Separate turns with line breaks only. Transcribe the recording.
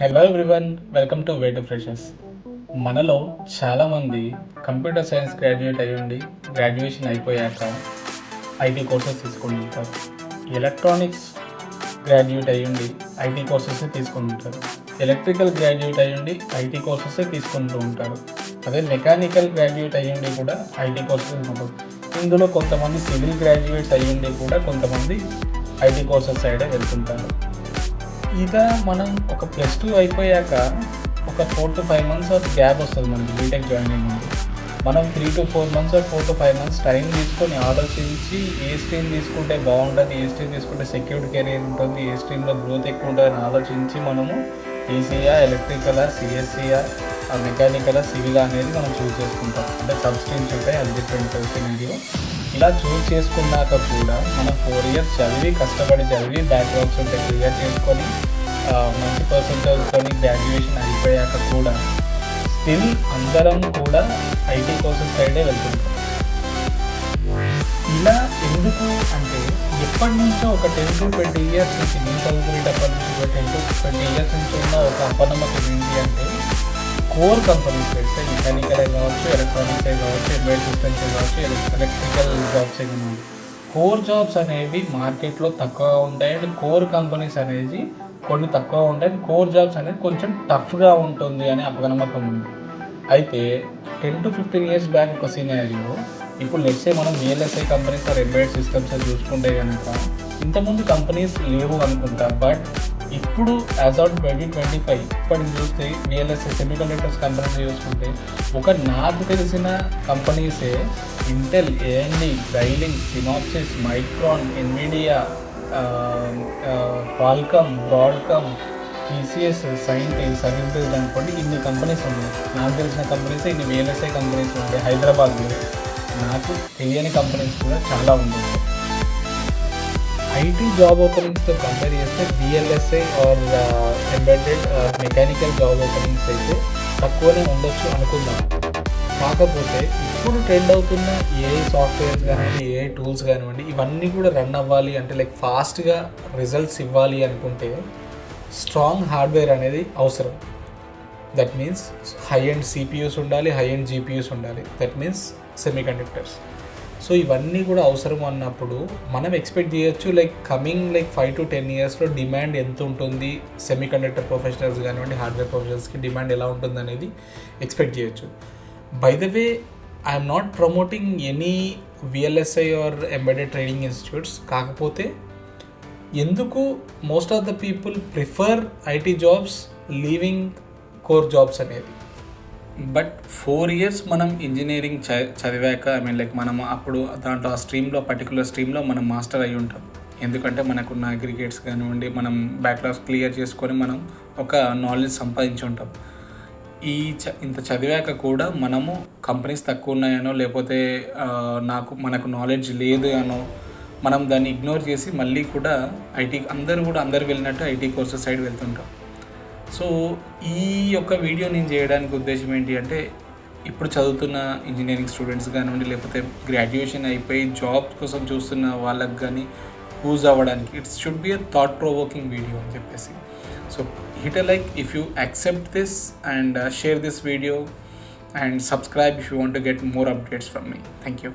Hello everyone, welcome to way to freshers. మనలో చాలామంది computer science graduate అయ్యుండి graduation అయిపోయాక ఐటీ కోర్సెస్ తీసుకుంటుంటారు. ఎలక్ట్రానిక్స్ గ్రాడ్యుయేట్ అయ్యుండి ఐటీ కోర్సెస్ తీసుకుంటుంటారు. ఎలక్ట్రికల్ గ్రాడ్యుయేట్ అయ్యుండి IT courses తీసుకుంటూ ఉంటారు. అదే మెకానికల్ గ్రాడ్యుయేట్ అయ్యుండి కూడా ఐటీ కోర్సెస్ ఉంటారు. ఇందులో కొంతమంది సివిల్ గ్రాడ్యుయేట్స్ అయ్యుండి కూడా కొంతమంది ఐటీ కోర్సెస్ సైడే వెళ్తుంటారు. ఇక మనం ఒక +2 అయిపోయాక ఒక 4 to 5 months ఆఫ్ గ్యాప్ వస్తుంది మనకి బీటెక్ జాయిన్ అయ్యే ముందు. మనం 3 to 4 months or 4 to 5 months time తీసుకొని ఆలోచించి ఏ స్ట్రీమ్ తీసుకుంటే బాగుంటుంది, ఏ స్ట్రీమ్ తీసుకుంటే సెక్యూర్డ్ కెరీర్ ఉంటుంది, ఏ స్ట్రీమ్లో గ్రోత్ ఎక్కువ ఉంటుంది అని ఆలోచించి మనము ఈసీఆ, ఎలక్ట్రికలా, సిఎస్సిఆ, మెకానికలా, సివిలా అనేది మనం చూస్ చేసుకుంటాం. అంటే సబ్ స్ట్రీమ్స్ ఉంటాయి, అది డిఫరెంట్ సినారియో. ఇలా చూస్ చేసుకున్నాక కూడా మనం 4 years చదివి కష్టపడి చదివి బ్యాక్లాగ్స్ ఉంటే క్లియర్ చేసుకొని మంచి పర్సెంటేజ్తో గ్రాడ్యుయేషన్ అయిపోయాక కూడా స్టిల్ అందరం కూడా ఐటీ కోర్సెస్ సైడే వెళ్తుంటాం. ఇలా ఎందుకు అంటే ఎప్పటి నుంచో ఒక 10 to 20 years నుంచి నేను చదువుకునేటప్పటి నుంచి ఒక 10 to 20 years నుంచి ఉన్న ఒక అపనమ్మకం ఏంటి అంటే కోర్ కంపెనీస్ అయితే మెకానికల్ కావచ్చు, ఎలక్ట్రానిక్స్ కావచ్చు, ఎంబెడెడ్ సిస్టమ్స్ కావచ్చు, ఎలక్ట్రికల్ జాబ్స్ కావచ్చు. కోర్ జాబ్స్ అనేవి మార్కెట్లో తక్కువగా ఉంటాయి అండ్ కోర్ కంపెనీస్ అనేది కొన్ని తక్కువ ఉంటాయి. కోర్ జాబ్స్ అనేది కొంచెం టఫ్గా ఉంటుంది అని అపనమ్మకం ఉంది. అయితే 10 to 15 years బ్యాక్ ఒక సినారియో, ఇప్పుడు లెట్సే మనం VLSI companies or embedded systems చూసుకుంటే కనుక ఇంతకుముందు కంపెనీస్ లేవు అనుకుంటా. బట్ ఇప్పుడు యాజ్ ఆన్ 2025 ఇప్పటికి చూస్తే విఎల్ఎస్ఐ సెమీకండక్టర్స్ కంపెనీస్ చూసుకుంటే నాకు తెలిసిన కంపెనీసే ఇంటెల్, ఏఎండి, డైలింగ్, Synopsys, Micron, Nvidia, Qualcomm, Broadcom, TCS, scientist అనుకోండి. ఇన్ని కంపెనీస్ ఉన్నాయి. నాకు తెలిసిన కంపెనీస్ ఇన్ని విఎల్ఎస్ఐ కంపెనీస్ ఉంటాయి హైదరాబాద్లో. నాకు తెలియని కంపెనీస్ కూడా చాలా ఉన్నాయి. ఐటీ జాబ్ ఓపెనింగ్స్తో కంపేర్ చేస్తే VLSI or embedded mechanical job openings అయితే తక్కువనే ఉండొచ్చు అనుకుందాం. కాకపోతే ఇప్పుడు ట్రెండ్ అవుతున్న ఏఐ సాఫ్ట్వేర్స్ కానివ్వండి, ఏఐ టూల్స్ కానివ్వండి, ఇవన్నీ కూడా రన్ అవ్వాలి అంటే లైక్ ఫాస్ట్గా రిజల్ట్స్ ఇవ్వాలి అనుకుంటే స్ట్రాంగ్ హార్డ్వేర్ అనేది అవసరం. That means high and CPUs ఉండాలి, హై అండ్ జీపీయూస్ ఉండాలి. That means semiconductors. సో ఇవన్నీ కూడా అవసరం అన్నప్పుడు మనం ఎక్స్పెక్ట్ చేయొచ్చు కమింగ్ 5 to 10 yearsలో డిమాండ్ ఎంత ఉంటుంది, సెమీకండక్టర్ ప్రొఫెషనల్స్ కానివ్వండి, హార్డ్వేర్ ప్రొఫెషనల్స్కి డిమాండ్ ఎలా ఉంటుంది అనేది ఎక్స్పెక్ట్ చేయొచ్చు. By the way, I'm not promoting any VLSI or embedded training institutes. కాకపోతే ఎందుకు most of the people prefer IT jobs leaving core jobs అనేది. బట్ 4 years మనం ఇంజనీరింగ్ చదివాక మనం అప్పుడు దాంట్లో ఆ స్ట్రీమ్లో పర్టికులర్ స్ట్రీమ్లో మనం మాస్టర్ అయి ఉంటాం. ఎందుకంటే మనకున్న అగ్రిగేట్స్ కానివ్వండి, మనం బ్యాక్లాగ్స్ క్లియర్ చేసుకొని మనం ఒక నాలెడ్జ్ సంపాదించి ఉంటాం. ఇంత చదివాక కూడా మనము కంపెనీస్ తక్కువ ఉన్నాయనో లేకపోతే మనకు నాలెడ్జ్ లేదు అనో మనం దాన్ని ఇగ్నోర్ చేసి మళ్ళీ కూడా అందరూ వెళ్ళినట్టు ఐటీ కోర్సెస్ సైడ్ వెళ్తుంటాం. సో ఈ యొక్క వీడియో నేను చేయడానికి ఉద్దేశం ఏంటి అంటే ఇప్పుడు చదువుతున్న ఇంజనీరింగ్ స్టూడెంట్స్ కానివ్వండి, లేకపోతే గ్రాడ్యుయేషన్ అయిపోయి జాబ్ కోసం చూస్తున్న వాళ్ళకి కానీ యూజ్ అవ్వడానికి it's should be a thought provoking video అని చెప్పేసి. So hit a like if you accept this and share this video and subscribe if you want to get more updates from me. Thank you.